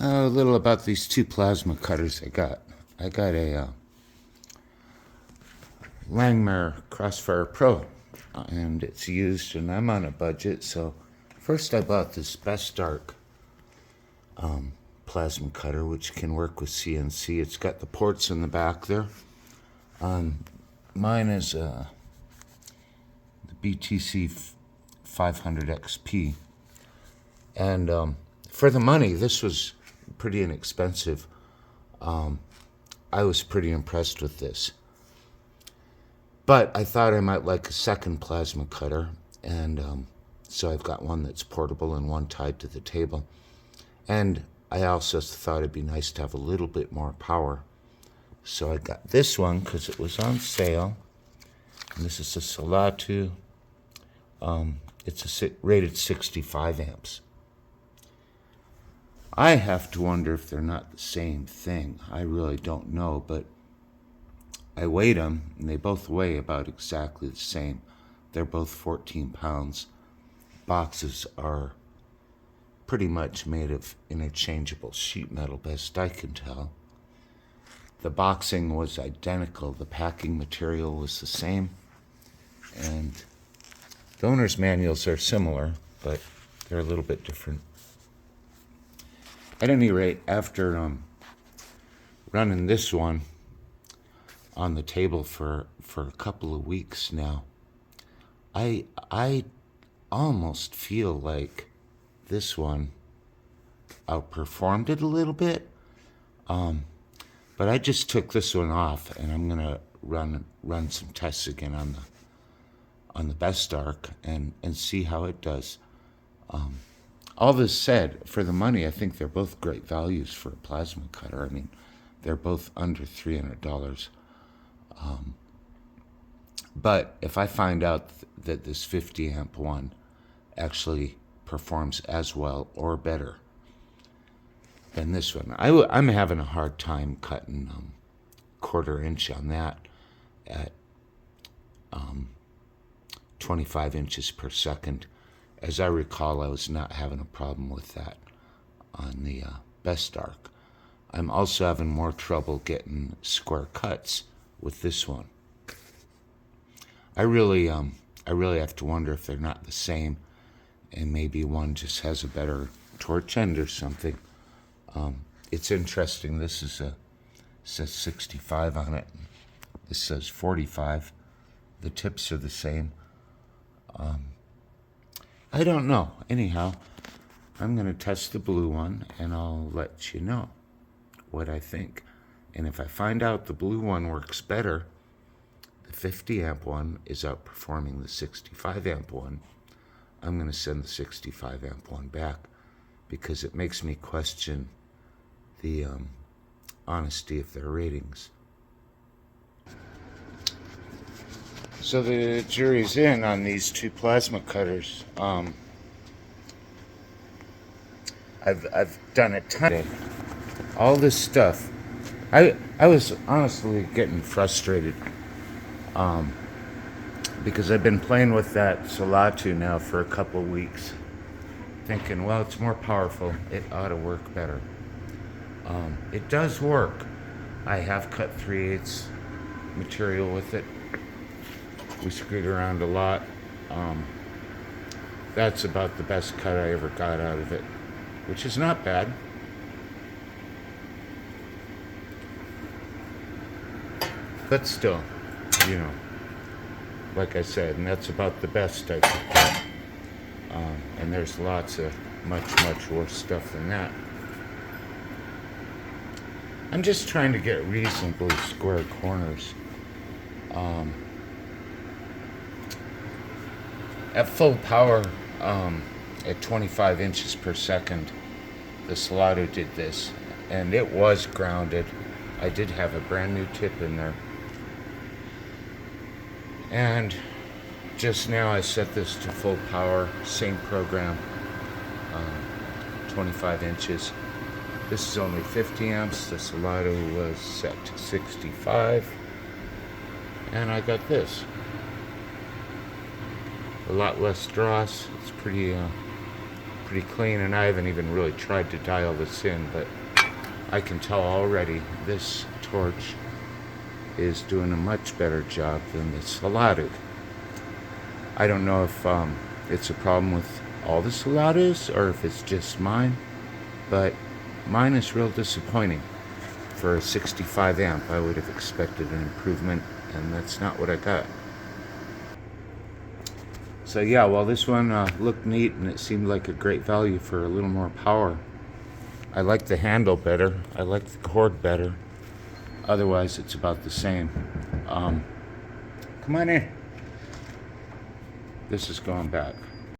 A little about these two plasma cutters I got. I got a Langmuir Crossfire Pro, and it's used, and I'm on a budget. So first I bought this Bestarc plasma cutter, which can work with CNC. It's got the ports in the back there. Mine is the BTC 500 XP, and for the money, this was pretty inexpensive. I was pretty impressed with this. But I thought I might like a second plasma cutter, and so I've got one that's portable and one tied to the table. And I also thought it'd be nice to have a little bit more power. So I got this one because it was on sale. And this is a Silatu. It's rated 65 amps. I have to wonder if they're not the same thing. I really don't know, but I weighed them, and they both weigh about exactly the same. They're both 14 pounds. Boxes are pretty much made of interchangeable sheet metal, best I can tell. The boxing was identical. The packing material was the same. And the owner's manuals are similar, but they're a little bit different. At any rate, after running this one on the table for a couple of weeks now, I almost feel like this one outperformed it a little bit. But I just took this one off, and I'm gonna run some tests again on the Bestarc and see how it does. All this said, for the money, I think they're both great values for a plasma cutter. I mean, they're both under $300. But if I find out that this 50 amp one actually performs as well or better than this one, I'm having a hard time cutting 1/4 inch on that at 25 inches per second. As I recall, I was not having a problem with that on the Bestarc. I'm also having more trouble getting square cuts with this one. I really have to wonder if they're not the same, and maybe one just has a better torch end or something. It's interesting. This says 65 on it. This says 45. The tips are the same. I don't know. Anyhow, I'm going to test the blue one, and I'll let you know what I think. And if I find out the blue one works better, the 50 amp one is outperforming the 65 amp one, I'm going to send the 65 amp one back, because it makes me question the honesty of their ratings. So the jury's in on these two plasma cutters. I've done a ton of all this stuff. I was honestly getting frustrated because I've been playing with that Silatu now for a couple of weeks, thinking, well, it's more powerful. It ought to work better. It does work. I have cut 3/8 material with it. We screwed around a lot. That's about the best cut I ever got out of it, which is not bad. But still, like I said, and that's about the best I could get. And there's lots of much worse stuff than that. I'm just trying to get reasonably square corners. At full power, at 25 inches per second, the Silatu did this, and it was grounded. I did have a brand new tip in there. And just now I set this to full power, same program, 25 inches. This is only 50 amps. The Silatu was set to 65. And I got this. A lot less dross. It's pretty pretty clean, and I haven't even really tried to dial this in, but I can tell already this torch is doing a much better job than the Silatu. I don't know if it's a problem with all the Silatus or if it's just mine, but mine is real disappointing. For a 65 amp, I would have expected an improvement, and that's not what I got. So yeah, well, this one looked neat, and it seemed like a great value for a little more power. I like the handle better. I like the cord better. Otherwise, it's about the same. Come on in. This is going back.